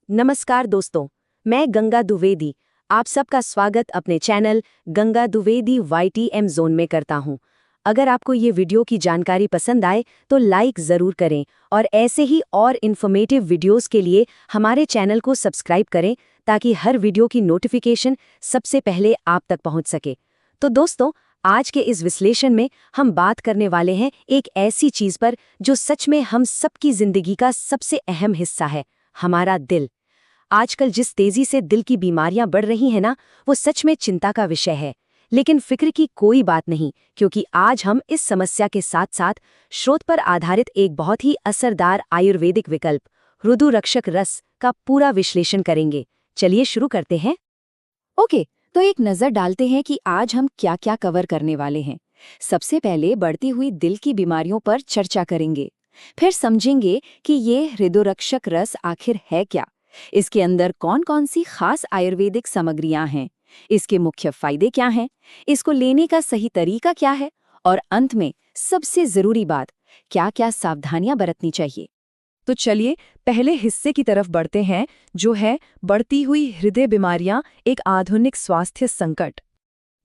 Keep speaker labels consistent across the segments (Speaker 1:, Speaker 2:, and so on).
Speaker 1: नमस्कार दोस्तों, मैं गंगा द्विवेदी आप सबका स्वागत अपने channel Ganga Dwivedi YTM zone में करता हूं। अगर आपको ये वीडियो की जानकारी पसंद आए तो लाइक ज़रूर करें और ऐसे ही और इन्फॉर्मेटिव वीडियोस के लिए हमारे चैनल को सब्सक्राइब करें ताकि हर वीडियो की नोटिफिकेशन सबसे पहले आप तक पहुंच सके। तो दोस्तों, आज के इस विश्लेषण में हम बात करने वाले हैं एक ऐसी चीज़ पर जो सच में हम सबकी ज़िंदगी का सबसे अहम हिस्सा है, हमारा दिल। आजकल जिस तेजी से दिल की बीमारियां बढ़ रही हैं ना, वो सच में चिंता का विषय है। लेकिन फिक्र की कोई बात नहीं, क्योंकि आज हम इस समस्या के साथ साथ स्रोत पर आधारित एक बहुत ही असरदार आयुर्वेदिक विकल्प हृदय रक्षक रस का पूरा विश्लेषण करेंगे। चलिए शुरू करते हैं।
Speaker 2: ओके, तो एक नज़र डालते हैं कि आज हम क्या क्या कवर करने वाले हैं। सबसे पहले बढ़ती हुई दिल की बीमारियों पर चर्चा करेंगे। फिर समझेंगे कि ये हृदय रक्षक रस आखिर है क्या, इसके अंदर कौन कौन सी खास आयुर्वेदिक सामग्रियां हैं, इसके मुख्य फायदे क्या हैं, इसको लेने का सही तरीका क्या है, और अंत में सबसे जरूरी बात, क्या क्या सावधानियां बरतनी चाहिए।
Speaker 3: तो चलिए पहले हिस्से की तरफ बढ़ते हैं, जो है बढ़ती हुई हृदय बीमारियां, एक आधुनिक स्वास्थ्य संकट।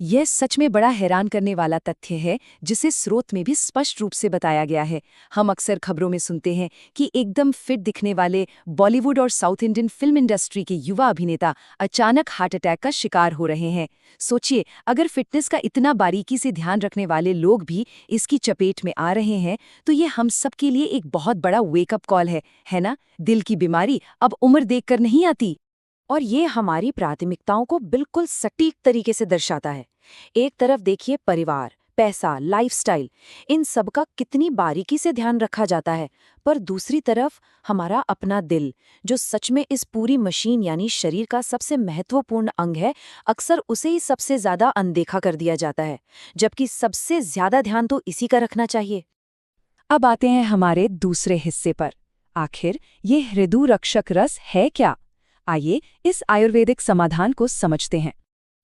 Speaker 3: यह सच में बड़ा हैरान करने वाला तथ्य है, जिसे स्रोत में भी स्पष्ट रूप से बताया गया है। हम अक्सर खबरों में सुनते हैं कि एकदम फिट दिखने वाले बॉलीवुड और साउथ इंडियन फिल्म इंडस्ट्री के युवा अभिनेता अचानक हार्ट अटैक का शिकार हो रहे हैं। सोचिए, अगर फिटनेस का इतना बारीकी से ध्यान रखने वाले लोग भी इसकी चपेट में आ रहे हैं, तो ये हम सब के लिए एक बहुत बड़ा वेकअप कॉल है ना? दिल की बीमारी अब उम्र देखकर नहीं आती। और ये हमारी प्राथमिकताओं को बिल्कुल सटीक तरीके से दर्शाता है। एक तरफ देखिए परिवार, पैसा, लाइफस्टाइल, इन सब का कितनी बारीकी से ध्यान रखा जाता है, पर दूसरी तरफ हमारा अपना दिल, जो सच में इस पूरी मशीन यानी शरीर का सबसे महत्वपूर्ण अंग है, अक्सर उसे ही सबसे ज्यादा अनदेखा कर दिया जाता है, जबकि सबसे ज्यादा ध्यान तो इसी का रखना चाहिए। अब आते हैं हमारे दूसरे हिस्से पर। आखिर ये हृदय रक्षक रस है क्या? आइए इस आयुर्वेदिक समाधान को समझते हैं।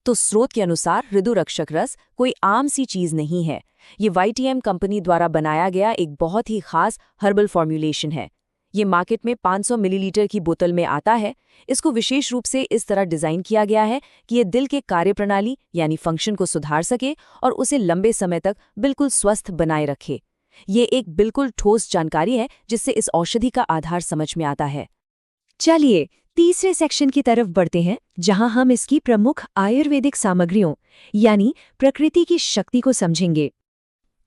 Speaker 2: तो स्रोत के अनुसार हृदय रक्षक रस कोई आम सी चीज नहीं है। ये YTM कंपनी द्वारा बनाया गया एक बहुत ही खास हर्बल फॉर्म्युलेशन है। ये मार्केट में 500 मिलीलीटर की बोतल में आता है। इसको विशेष रूप से इस तरह डिजाइन किया गया है कि ये दिल के कार्यप्रणाली यानी फंक्शन को सुधार सके और उसे लंबे समय तक बिल्कुल स्वस्थ बनाए रखे। ये एक बिल्कुल ठोस जानकारी है, जिससे इस औषधि का आधार समझ में आता है।
Speaker 1: चलिए तीसरे सेक्शन की तरफ बढ़ते हैं, जहां हम इसकी प्रमुख आयुर्वेदिक सामग्रियों यानी प्रकृति की शक्ति को समझेंगे।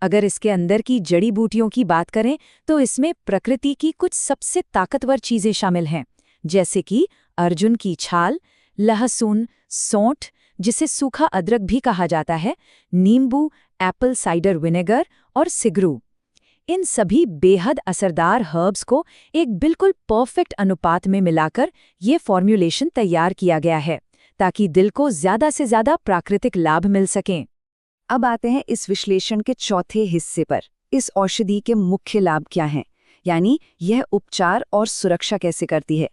Speaker 1: अगर इसके अंदर की जड़ी बूटियों की बात करें तो इसमें प्रकृति की कुछ सबसे ताकतवर चीजें शामिल हैं, जैसे कि अर्जुन की छाल, लहसुन, सौंठ जिसे सूखा अदरक भी कहा जाता है, नींबू, एप्पल साइडर विनेगर और सिगरू। इन सभी बेहद असरदार हर्ब्स को एक बिल्कुल परफेक्ट अनुपात में मिलाकर ये फॉर्म्युलेशन तैयार किया गया है, ताकि दिल को ज़्यादा से ज़्यादा प्राकृतिक लाभ मिल सकें।
Speaker 2: अब आते हैं इस विश्लेषण के चौथे हिस्से पर। इस औषधि के मुख्य लाभ क्या हैं, यानी यह उपचार और सुरक्षा कैसे करती है।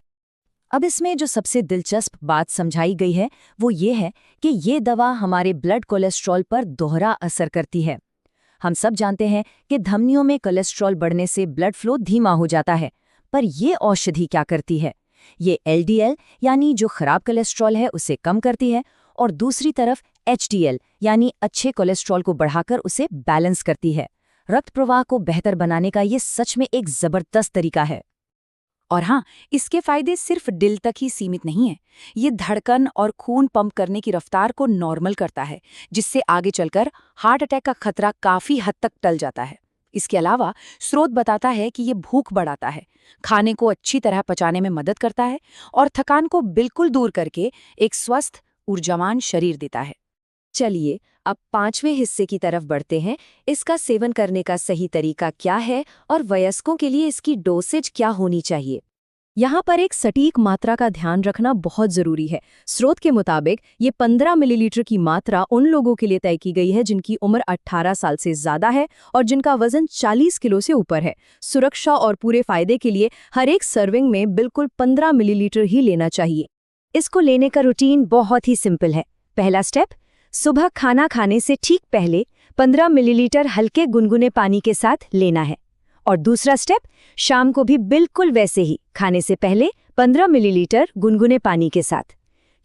Speaker 2: अब इसमें जो सबसे दिलचस्प बात समझाई गई है वो ये है कि ये दवा हमारे ब्लड कोलेस्ट्रॉल पर दोहरा असर करती है। हम सब जानते हैं कि धमनियों में कोलेस्ट्रॉल बढ़ने से ब्लड फ्लो धीमा हो जाता है, पर ये औषधि क्या करती है? ये LDL यानी जो खराब कोलेस्ट्रॉल है उसे कम करती है, और दूसरी तरफ HDL यानी अच्छे कोलेस्ट्रॉल को बढ़ाकर उसे बैलेंस करती है। रक्त प्रवाह को बेहतर बनाने का ये सच में एक जबरदस्त तरीका है। और हाँ, इसके फायदे सिर्फ दिल तक ही सीमित नहीं है। ये धड़कन और खून पंप करने की रफ्तार को नॉर्मल करता है, जिससे आगे चलकर हार्ट अटैक का खतरा काफी हद तक टल जाता है। इसके अलावा स्रोत बताता है कि ये भूख बढ़ाता है, खाने को अच्छी तरह पचाने में मदद करता है और थकान को बिल्कुल दूर करके एक स्वस्थ ऊर्जावान शरीर देता है।
Speaker 1: चलिए अब पांचवें हिस्से की तरफ बढ़ते हैं। इसका सेवन करने का सही तरीका क्या है और वयस्कों के लिए इसकी डोसेज क्या होनी चाहिए। यहाँ पर एक सटीक मात्रा का ध्यान रखना बहुत जरूरी है। स्रोत के मुताबिक ये 15 मिलीलीटर की मात्रा उन लोगों के लिए तय की गई है जिनकी उम्र 18 साल से ज्यादा है और जिनका वजन 40 किलो से ऊपर है। सुरक्षा और पूरे फायदे के लिए हर एक सर्विंग में बिल्कुल 15 मिलीलीटर ही लेना चाहिए। इसको लेने का रूटीन बहुत ही सिंपल है। पहला स्टेप, सुबह खाना खाने से ठीक पहले 15 मिलीलीटर हल्के गुनगुने पानी के साथ लेना है। और दूसरा स्टेप, शाम को भी बिल्कुल वैसे ही खाने से पहले 15 मिलीलीटर गुनगुने पानी के साथ।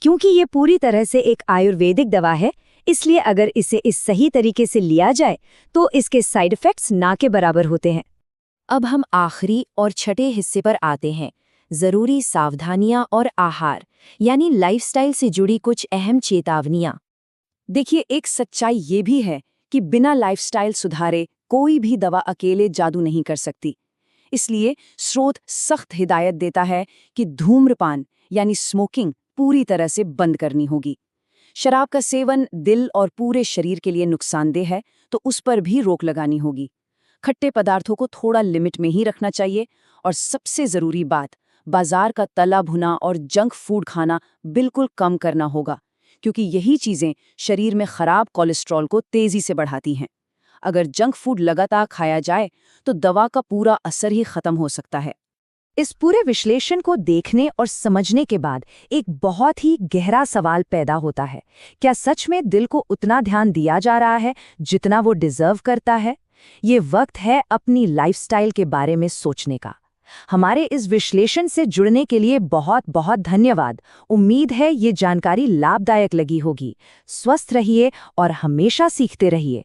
Speaker 1: क्योंकि ये पूरी तरह से एक आयुर्वेदिक दवा है, इसलिए अगर इसे इस सही तरीके से लिया जाए तो इसके साइड इफ़ेक्ट्स ना के बराबर होते हैं।
Speaker 3: अब हम आखिरी और छठे हिस्से पर आते हैं, ज़रूरी सावधानियां और आहार, यानी लाइफस्टाइल से जुड़ी कुछ अहम चेतावनियां। देखिए, एक सच्चाई ये भी है कि बिना लाइफस्टाइल सुधारे कोई भी दवा अकेले जादू नहीं कर सकती। इसलिए स्रोत सख्त हिदायत देता है कि धूम्रपान यानी स्मोकिंग पूरी तरह से बंद करनी होगी। शराब का सेवन दिल और पूरे शरीर के लिए नुकसानदेह है, तो उस पर भी रोक लगानी होगी। खट्टे पदार्थों को थोड़ा लिमिट में ही रखना चाहिए, और सबसे ज़रूरी बात, बाजार का तला भुना और जंक फूड खाना बिल्कुल कम करना होगा, क्योंकि यही चीज़ें शरीर में खराब कोलेस्ट्रॉल को तेज़ी से बढ़ाती हैं। अगर जंक फूड लगातार खाया जाए तो दवा का पूरा असर ही खत्म हो सकता है।
Speaker 2: इस पूरे विश्लेषण को देखने और समझने के बाद एक बहुत ही गहरा सवाल पैदा होता है, क्या सच में दिल को उतना ध्यान दिया जा रहा है जितना वो डिजर्व करता है? ये वक्त है अपनी लाइफस्टाइल के बारे में सोचने का। हमारे इस विश्लेषण से जुड़ने के लिए बहुत बहुत धन्यवाद। उम्मीद है ये जानकारी लाभदायक लगी होगी। स्वस्थ रहिए और हमेशा सीखते रहिए।